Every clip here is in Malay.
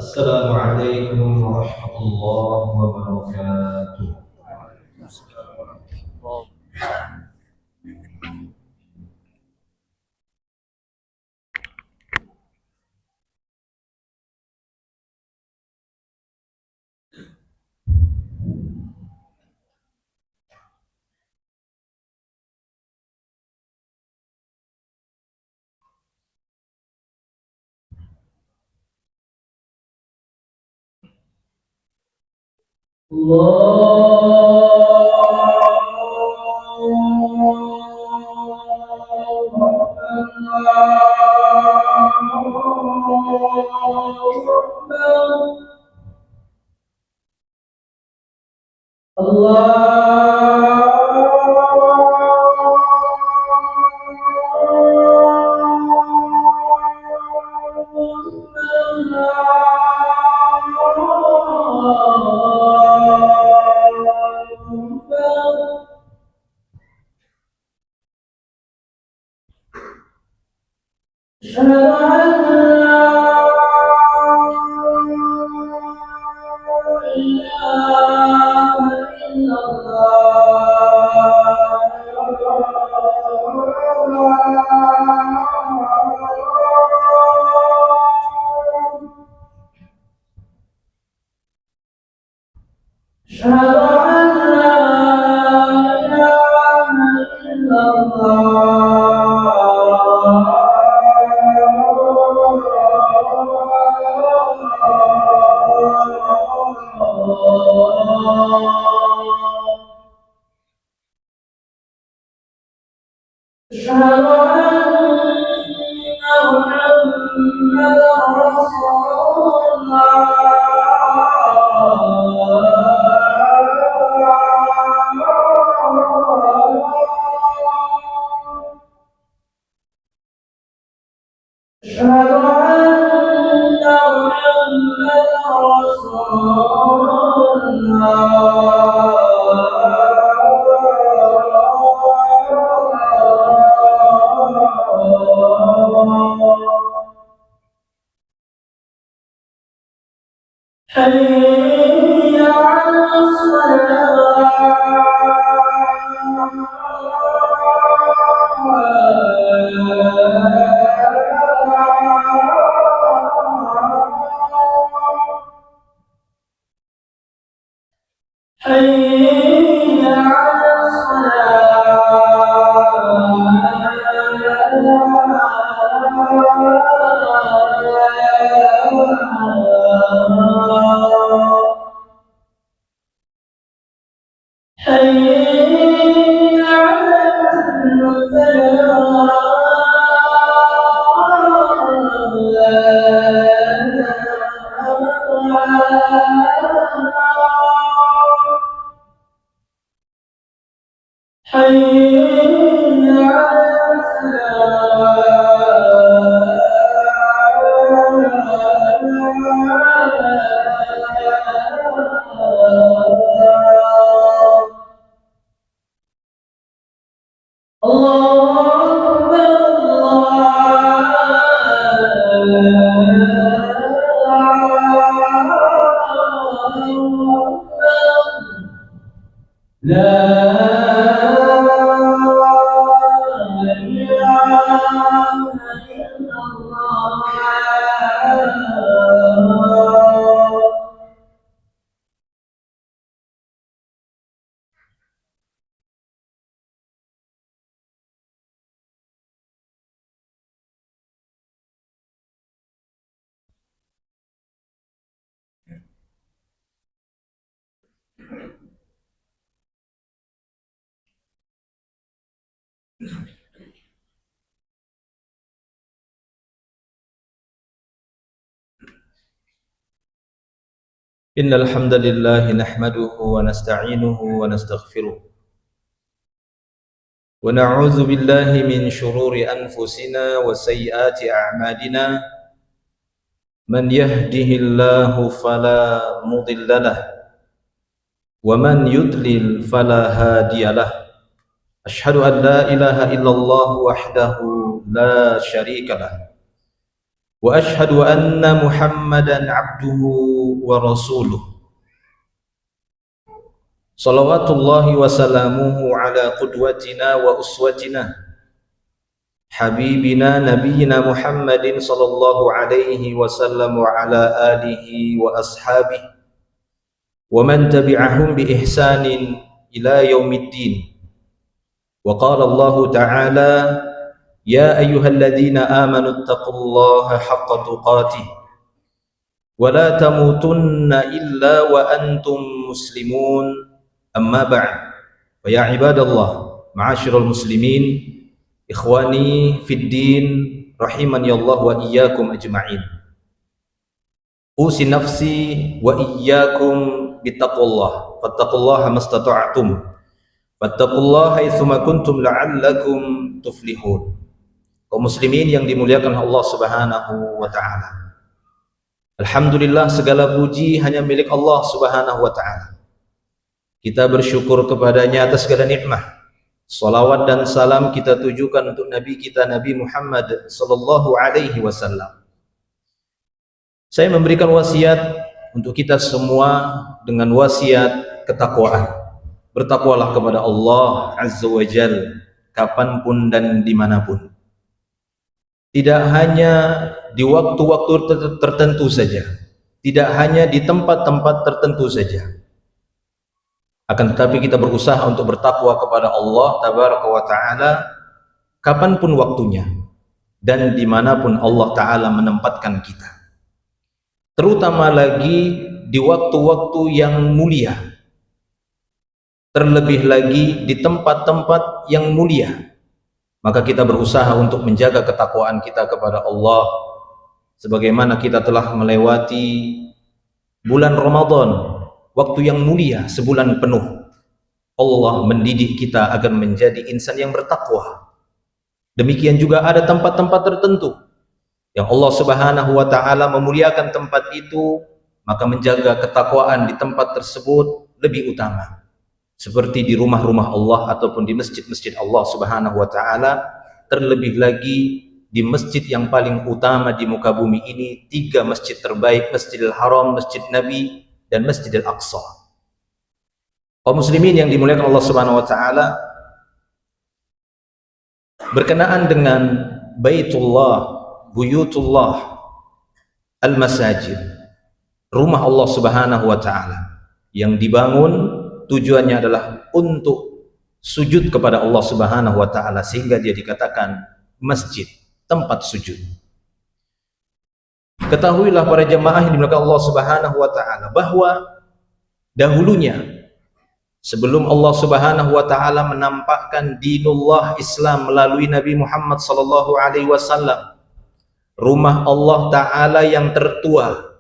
السلام عليكم ورحمة الله وبركاته. إن الحمد لله نحمده ونستعينه ونستغفره ونعوذ بالله من شرور أنفسنا وسيئات أعمالنا من يهده الله فلا مضل له ومن يضلل فلا هادي له أشهد أن لا إله إلا الله وحده لا شريك له وأشهد أن محمدا عبده ورسوله صلوات الله وسلامه على قدوتنا وأسوتنا حبيبنا نبينا محمد صلى الله عليه وسلم وعلى آله وأصحابه ومن تبعهم بإحسان إلى يوم الدين. وقال الله تعالى: يا أيها الذين آمنوا اتقوا الله حق تقاته ولا تموتن إلا وأنتم مسلمون. أما بعد، فيا عباد الله معاشر المسلمين إخواني في الدين رحمني الله وإياكم أجمعين، أوصي نفسي وإياكم بتقوى الله، فاتقوا الله ما استطعتم، فاتقوا الله حيثما كنتم لعلكم تفلحون. Kaum muslimin yang dimuliakan Allah Subhanahu wa taala. Alhamdulillah, segala puji hanya milik Allah Subhanahu wa taala. Kita bersyukur kepadanya atas segala nikmat. Salawat dan salam kita tujukan untuk Nabi kita Nabi Muhammad sallallahu alaihi wasallam. Saya memberikan wasiat untuk kita semua dengan wasiat ketakwaan. Bertakwalah kepada Allah Azza wa Jalla kapanpun dan dimanapun. Tidak hanya di waktu-waktu tertentu saja, tidak hanya di tempat-tempat tertentu saja, akan tetapi kita berusaha untuk bertakwa kepada Allah Tabaraka wa Ta'ala kapanpun waktunya dan dimanapun Allah Ta'ala menempatkan kita, terutama lagi di waktu-waktu yang mulia, terlebih lagi di tempat-tempat yang mulia. Maka kita berusaha untuk menjaga ketakwaan kita kepada Allah, sebagaimana kita telah melewati bulan Ramadan, waktu yang mulia, sebulan penuh. Allah mendidik kita agar menjadi insan yang bertakwa. Demikian juga ada tempat-tempat tertentu yang Allah Subhanahu wa taala memuliakan tempat itu, maka menjaga ketakwaan di tempat tersebut lebih utama. Seperti di rumah-rumah Allah ataupun di masjid-masjid Allah Subhanahu wa taala, terlebih lagi di masjid yang paling utama di muka bumi ini, 3 masjid terbaik, Masjidil Haram, Masjid Nabi, dan Masjidil Aqsa. Kaum muslimin yang dimuliakan Allah Subhanahu wa taala, berkenaan dengan Baitullah, Buyutullah, Al-Masajid, rumah Allah Subhanahu wa taala yang dibangun tujuannya adalah untuk sujud kepada Allah Subhanahu wa taala, sehingga dia dikatakan masjid, tempat sujud. Ketahuilah para jemaah yang dimuliakan Allah Subhanahu wa taala bahwa dahulunya, sebelum Allah Subhanahu wa taala menampakkan dinullah Islam melalui Nabi Muhammad sallallahu alaihi wasallam, rumah Allah taala yang tertua,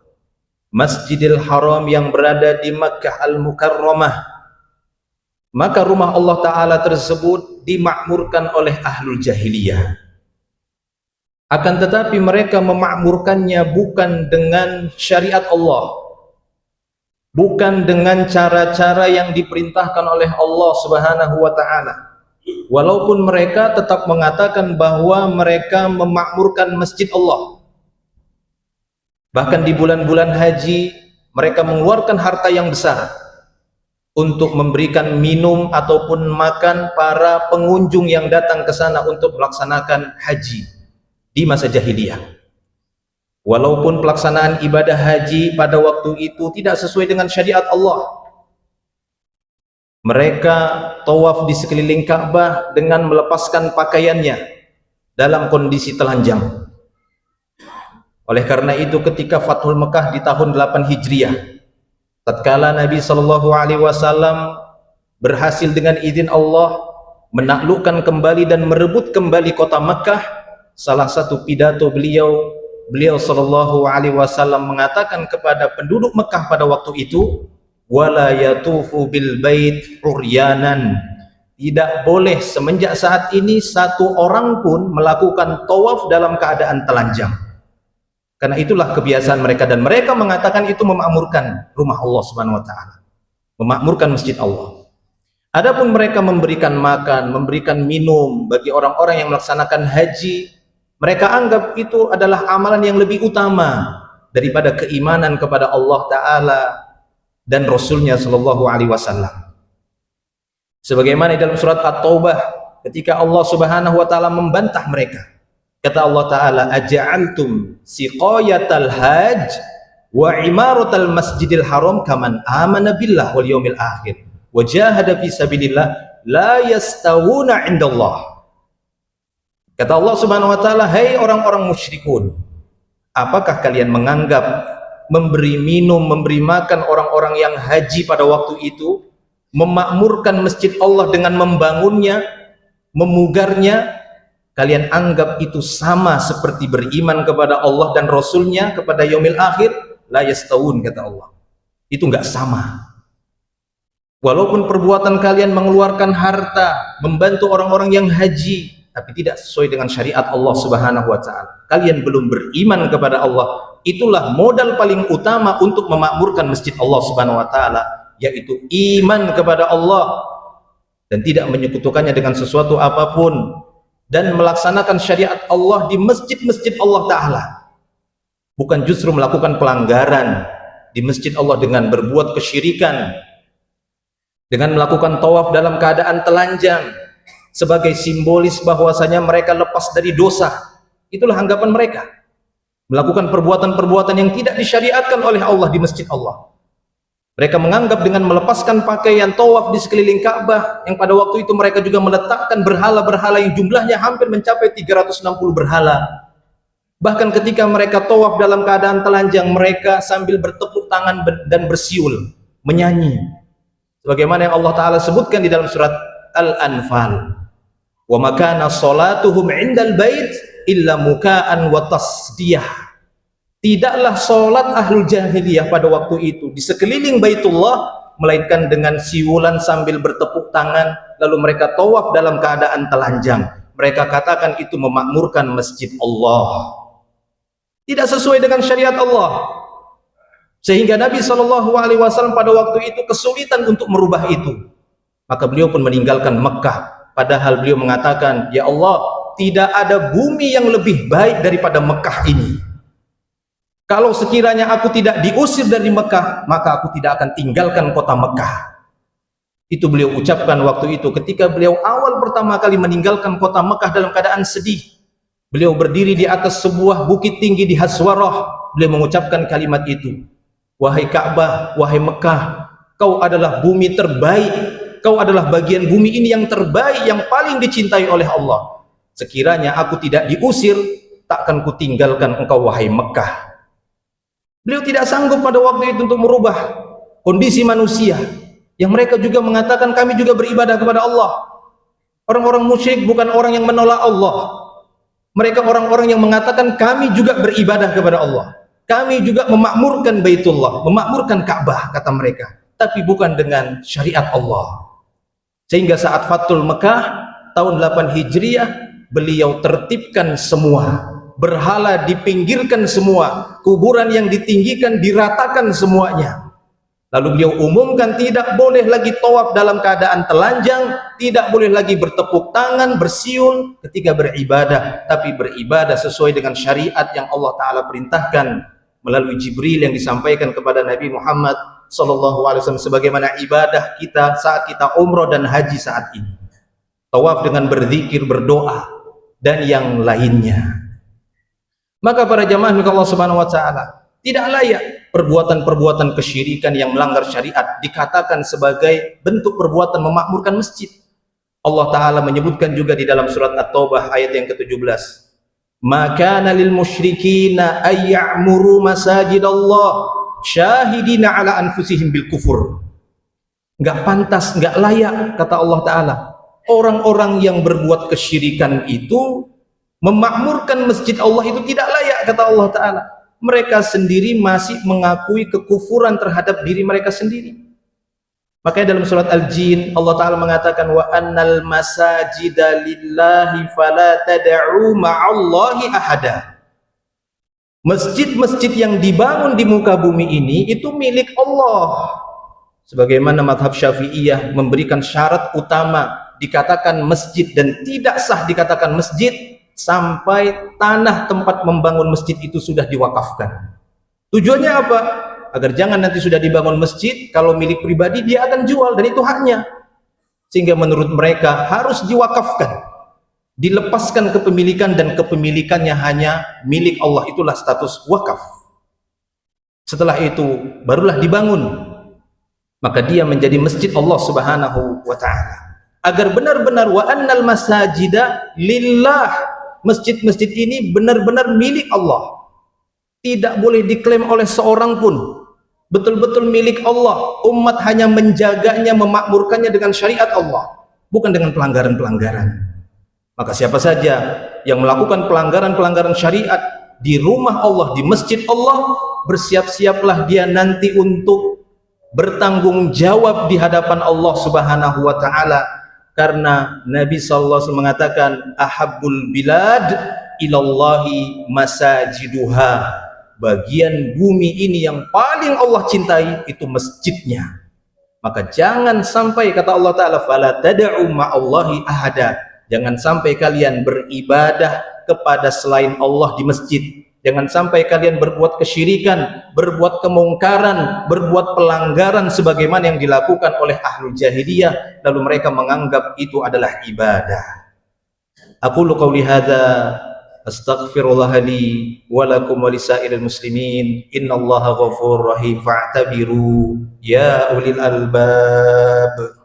Masjidil Haram yang berada di Makkah Al-Mukarramah, maka rumah Allah Ta'ala tersebut dimakmurkan oleh ahlul jahiliyah. Akan tetapi mereka memakmurkannya bukan dengan syariat Allah, bukan dengan cara-cara yang diperintahkan oleh Allah Subhanahu wa Ta'ala. Walaupun mereka tetap mengatakan bahwa mereka memakmurkan masjid Allah. Bahkan di bulan-bulan haji mereka mengeluarkan harta yang besar untuk memberikan minum ataupun makan para pengunjung yang datang ke sana untuk melaksanakan haji di masa jahiliyah. Walaupun pelaksanaan ibadah haji pada waktu itu tidak sesuai dengan syariat Allah, mereka tawaf di sekeliling Ka'bah dengan melepaskan pakaiannya dalam kondisi telanjang. Oleh karena itu, ketika Fathul Mekah di tahun 8 Hijriah, tatkala Nabi sallallahu alaihi wasallam berhasil dengan izin Allah menaklukkan kembali dan merebut kembali kota Makkah, salah satu pidato beliau sallallahu alaihi wasallam mengatakan kepada penduduk Makkah pada waktu itu, wala yatufu bil bait uryanan, tidak boleh semenjak saat ini satu orang pun melakukan tawaf dalam keadaan telanjang. Karena itulah kebiasaan mereka, dan mereka mengatakan itu memakmurkan rumah Allah Subhanahu wa taala, memakmurkan masjid Allah. Adapun mereka memberikan makan, memberikan minum bagi orang-orang yang melaksanakan haji, Mereka anggap itu adalah amalan yang lebih utama daripada keimanan kepada Allah Ta'ala dan Rasulnya Sallallahu Alaihi Wasallam. Sebagaimana dalam surat At-Taubah ketika Allah Subhanahu Wa Ta'ala membantah mereka, kata Allah Ta'ala, aja'altum siqayatal hajj wa imaratal masjidil haram kaman amana billah wal yawmil akhir wa jahada fi sabilillah la yastawuna indallah. Kata Allah Subhanahu Wa Ta'ala, hai orang-orang musyrikun, apakah kalian menganggap memberi minum, memberi makan orang-orang yang haji pada waktu itu, memakmurkan masjid Allah dengan membangunnya, memugarnya, kalian anggap itu sama seperti beriman kepada Allah dan Rasulnya, kepada yaumil akhir? La yastawun, kata Allah. Itu enggak sama. Walaupun perbuatan kalian mengeluarkan harta, membantu orang-orang yang haji, tapi tidak sesuai dengan syariat Allah Subhanahu Wa Ta'ala, kalian belum beriman kepada Allah. Itulah modal paling utama untuk memakmurkan masjid Allah Subhanahu Wa Ta'ala, yaitu iman kepada Allah dan tidak menyekutukannya dengan sesuatu apapun, dan melaksanakan syariat Allah di masjid-masjid Allah Ta'ala, bukan justru melakukan pelanggaran di masjid Allah dengan berbuat kesyirikan, dengan melakukan tawaf dalam keadaan telanjang sebagai simbolis bahwasanya mereka lepas dari dosa. Itulah anggapan mereka, melakukan perbuatan-perbuatan yang tidak disyariatkan oleh Allah di masjid Allah. Mereka menganggap dengan melepaskan pakaian tawaf di sekeliling Ka'bah, yang pada waktu itu mereka juga meletakkan berhala-berhala yang jumlahnya hampir mencapai 360 berhala. Bahkan ketika mereka tawaf dalam keadaan telanjang, mereka sambil bertepuk tangan dan bersiul, menyanyi, sebagaimana yang Allah Ta'ala sebutkan di dalam surat Al-Anfal, wa makana salatuhum indal bait illa muka'an wa tasdiyah. Tidaklah salat ahlul jahiliyah pada waktu itu di sekeliling Baitullah melainkan dengan siulan sambil bertepuk tangan, lalu mereka tawaf dalam keadaan telanjang. Mereka katakan itu memakmurkan masjid Allah. Tidak sesuai dengan syariat Allah, sehingga Nabi SAW pada waktu itu kesulitan untuk merubah itu. Maka beliau pun meninggalkan Mekah, padahal beliau mengatakan, ya Allah, tidak ada bumi yang lebih baik daripada Mekah ini. Kalau sekiranya aku tidak diusir dari Mekah, maka aku tidak akan tinggalkan kota Mekah. Itu beliau ucapkan waktu itu ketika beliau awal pertama kali meninggalkan kota Mekah dalam keadaan sedih. Beliau berdiri di atas sebuah bukit tinggi di Haswarah. Beliau mengucapkan kalimat itu, wahai Ka'bah, wahai Mekah, kau adalah bumi terbaik, kau adalah bagian bumi ini yang terbaik, yang paling dicintai oleh Allah. Sekiranya aku tidak diusir, takkan kutinggalkan engkau wahai Mekah. Beliau tidak sanggup pada waktu itu untuk merubah kondisi manusia yang mereka juga mengatakan kami juga beribadah kepada Allah. Orang-orang musyrik bukan orang yang menolak Allah. Mereka orang-orang yang mengatakan kami juga beribadah kepada Allah. Kami juga memakmurkan Baitullah, memakmurkan Ka'bah, kata mereka. Tapi bukan dengan syariat Allah. Sehingga saat Fathul Mekah tahun 8 Hijriah, beliau tertibkan semua. Berhala dipinggirkan semua, kuburan yang ditinggikan diratakan semuanya. Lalu beliau umumkan tidak boleh lagi tawaf dalam keadaan telanjang, tidak boleh lagi bertepuk tangan, bersiul ketika beribadah, tapi beribadah sesuai dengan syariat yang Allah Ta'ala perintahkan melalui Jibril yang disampaikan kepada Nabi Muhammad SAW, sebagaimana ibadah kita saat kita umroh dan haji saat ini. Tawaf dengan berzikir, berdoa, dan yang lainnya. Maka para jamaah milik Allah Subhanahu Wa Ta'ala, tidak layak perbuatan-perbuatan kesyirikan yang melanggar syariat dikatakan sebagai bentuk perbuatan memakmurkan masjid. Allah Ta'ala menyebutkan juga di dalam surat At-Taubah ayat yang ke-17, maka lil musyrikina ayya'muru masajidallah syahidina ala anfusihim bil kufur. Enggak pantas, enggak layak, kata Allah Ta'ala, orang-orang yang berbuat kesyirikan itu memakmurkan masjid Allah, itu tidak layak, kata Allah Ta'ala. Mereka sendiri masih mengakui kekufuran terhadap diri mereka sendiri. Makanya dalam surat Al-Jin Allah Ta'ala mengatakan, wa annal masajida lillahi fala tad'u ma'allahi ahada. Masjid-masjid yang dibangun di muka bumi ini itu milik Allah. Sebagaimana mazhab Syafi'iyah memberikan syarat utama dikatakan masjid dan tidak sah dikatakan masjid, sampai tanah tempat membangun masjid itu sudah diwakafkan. Tujuannya apa? Agar jangan nanti sudah dibangun masjid, kalau milik pribadi dia akan jual dan itu haknya. Sehingga menurut mereka harus diwakafkan, dilepaskan kepemilikan dan kepemilikannya hanya milik Allah, itulah status wakaf. Setelah itu barulah dibangun, maka dia menjadi masjid Allah Subhanahu wa taala. Agar benar-benar wa annal masajida lillah, masjid-masjid ini benar-benar milik Allah. Tidak boleh diklaim oleh seorang pun, betul-betul milik Allah. Umat hanya menjaganya, memakmurkannya dengan syariat Allah, bukan dengan pelanggaran-pelanggaran. Maka siapa saja yang melakukan pelanggaran-pelanggaran syariat di rumah Allah, di masjid Allah, bersiap-siaplah dia nanti untuk bertanggung jawab di hadapan Allah Subhanahu wa taala. Karena Nabi sallallahu alaihi wasallam mengatakan, ahabbul bilad ilallahi masajiduha. Bagian bumi ini yang paling Allah cintai itu masjidnya. Maka jangan sampai, kata Allah Ta'ala, fala tad'u ma'allahi ahada. Jangan sampai kalian beribadah kepada selain Allah di masjid. Jangan sampai kalian berbuat kesyirikan, berbuat kemungkaran, berbuat pelanggaran sebagaimana yang dilakukan oleh ahlul jahiliyah, lalu mereka menganggap itu adalah ibadah. Aqulu qawli hadza astaghfirullah li wa lakum wa lisairil muslimin, innallaha ghafurur rahim, fa'tabiru ya ulil albab.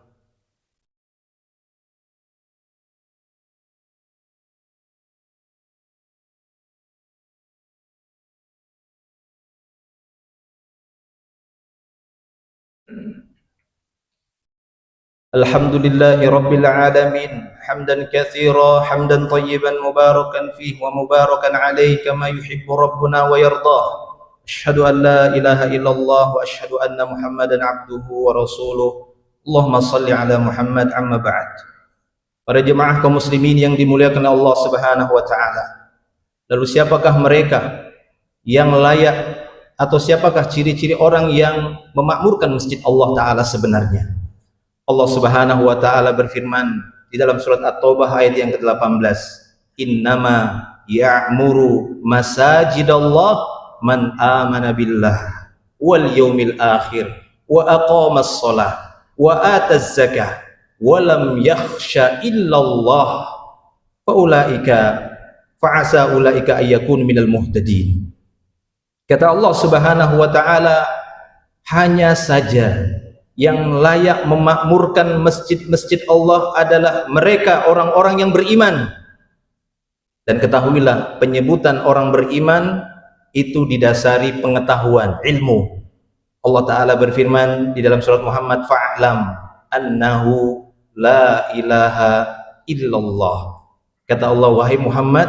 Alhamdulillahi rabbil alamin, hamdan katsira, hamdan tayyiban mubarakan fihi wa mubarakan alaihi kama yuhibbu rabbuna wa yardah. Asyhadu an la ilaha illallah wa asyhadu anna Muhammadan abduhu wa rasuluh. Allahumma shalli ala Muhammad, amma ba'd. Para jemaah kaum muslimin yang dimuliakan Allah Subhanahu wa taala. Lalu siapakah mereka yang layak, atau siapakah ciri-ciri orang yang memakmurkan masjid Allah taala sebenarnya? Allah Subhanahu wa taala berfirman di dalam surat At-Taubah ayat yang ke-18, innama ya'muru masajidallah man amana billah wal yaumil akhir wa aqamas shalah wa ataz zakah wa lam yakhsha illallah faulaika fa'asa ulaika ayyakun minal muhtadin. Kata Allah Subhanahu wa taala, hanya saja yang layak memakmurkan masjid-masjid Allah adalah mereka orang-orang yang beriman. Dan ketahuilah, penyebutan orang beriman itu didasari pengetahuan, ilmu. Allah Ta'ala berfirman di dalam surat Muhammad, fa'lam annahu la ilaha illallah. Kata Allah, wahai Muhammad,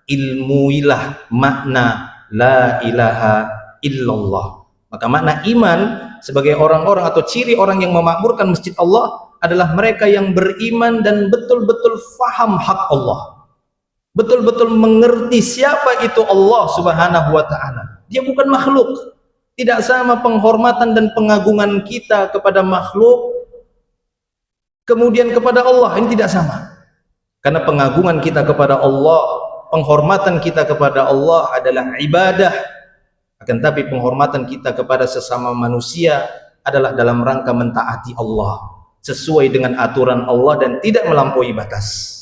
ilmuilah makna la ilaha illallah. Maka makna iman sebagai orang-orang atau ciri orang yang memakmurkan masjid Allah adalah mereka yang beriman dan betul-betul faham hak Allah, betul-betul mengerti siapa itu Allah Subhanahu wa ta'ala. Dia bukan makhluk. Tidak sama penghormatan dan pengagungan kita kepada makhluk kemudian kepada Allah, ini tidak sama. Karena pengagungan kita kepada Allah, penghormatan kita kepada Allah adalah ibadah. Akan tapi penghormatan kita kepada sesama manusia adalah dalam rangka mentaati Allah, sesuai dengan aturan Allah dan tidak melampaui batas.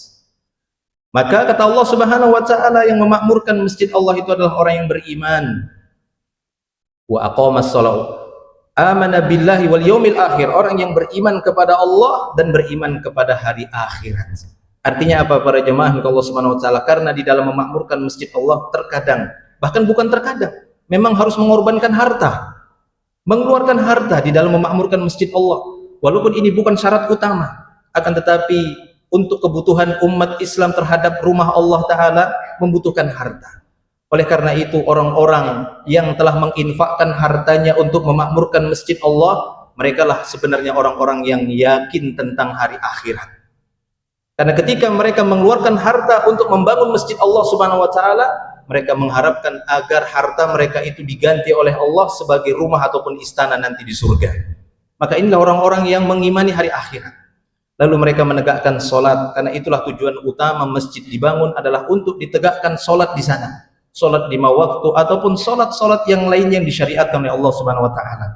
Maka kata Allah Subhanahu wa taala, yang memakmurkan masjid Allah itu adalah orang yang beriman. Wa aqamas shalah, amana billahi wal yaumil akhir, orang yang beriman kepada Allah dan beriman kepada hari akhirat. Artinya apa para jemaah Allah Subhanahu wa taala? Karena di dalam memakmurkan masjid Allah terkadang, bahkan bukan terkadang, memang harus mengorbankan harta, mengeluarkan harta di dalam memakmurkan masjid Allah. Walaupun ini bukan syarat utama, akan tetapi untuk kebutuhan umat Islam terhadap rumah Allah Ta'ala membutuhkan harta. Oleh karena itu, orang-orang yang telah menginfakkan hartanya untuk memakmurkan masjid Allah, mereka lah sebenarnya orang-orang yang yakin tentang hari akhirat. Karena ketika mereka mengeluarkan harta untuk membangun masjid Allah Subhanahu wa taala, mereka mengharapkan agar harta mereka itu diganti oleh Allah sebagai rumah ataupun istana nanti di surga. Maka inilah orang-orang yang mengimani hari akhirat. Lalu mereka menegakkan sholat, karena itulah tujuan utama masjid dibangun adalah untuk ditegakkan sholat di sana, sholat 5 waktu ataupun sholat-sholat yang lain yang disyariatkan oleh Allah Subhanahu Wa Taala.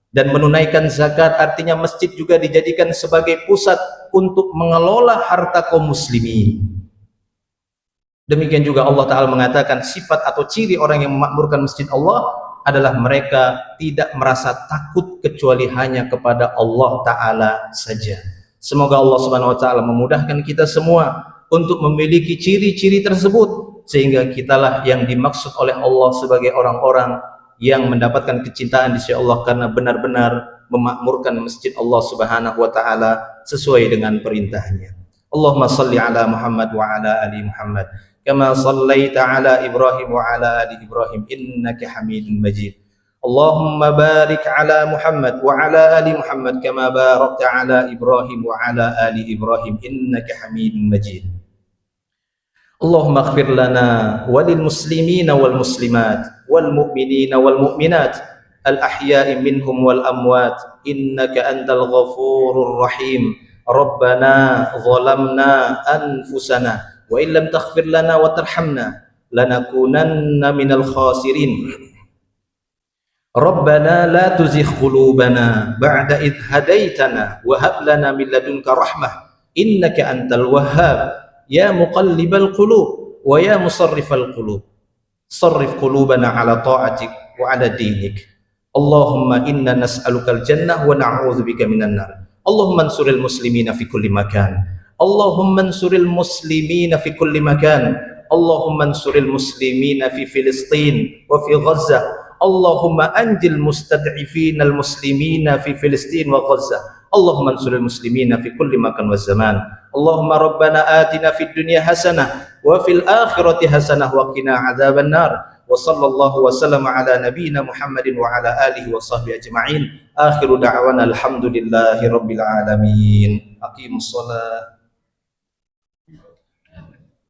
Dan menunaikan zakat, artinya masjid juga dijadikan sebagai pusat untuk mengelola harta kaum muslimin. Demikian juga Allah Ta'ala mengatakan sifat atau ciri orang yang memakmurkan masjid Allah adalah mereka tidak merasa takut kecuali hanya kepada Allah Ta'ala saja. Semoga Allah Subhanahu Wa Ta'ala memudahkan kita semua untuk memiliki ciri-ciri tersebut, sehingga kitalah yang dimaksud oleh Allah sebagai orang-orang yang mendapatkan kecintaan di sisi Allah karena benar-benar memakmurkan masjid Allah Subhanahu Wa Ta'ala sesuai dengan perintahnya. Allahumma salli ala Muhammad wa ala ali Muhammad kama sallaita ala Ibrahim wa ala ali Ibrahim innaka Hamidum Majid. Allahumma barik ala Muhammad wa ala ali Muhammad kama barakta ala Ibrahim wa ala ali Ibrahim innaka Hamidum Majid. Allahumma ighfir lana walil muslimina wal muslimat wal mu'minina wal mu'minat al ahya'i minhum wal amwat innaka antal ghafurur rahim. Rabbana zalamna anfusana wa illam taghfir lana wa tarhamna lanakunanna minal khasirin. Rabbana la tuzigh qulubana ba'da idh hadaitana wa hab lana min ladunka rahmah innaka antal wahhab ya muqallibal qulub wa ya musarrifal qulub sarrif qulubana ala ta'atik wa ala dinik. Allahumma inna nas'alukal jannah wa na'udzubika minan nar. Allahumma ansuril muslimina fi kulli makan. Allahumma ansuril muslimina fi kulli makan. Allahumma ansuril muslimina fi Filistin wa fi Gaza. Allahumma anjil mustad'ifina al-muslimina fi Filistin wa Gaza. Allahumma ansuril muslimina fi kulli makan wa zaman. Allahumma rabbana atina fid dunya hasanah wa fil akhirati hasanah wa qina adzaban nar. Wa sallallahu wa sallama ala nabiyyina Muhammadin wa ala alihi wa sahbihi ajma'in. Akhiru da'wana alhamdulillahi rabbil alamin. Aqimus shalah.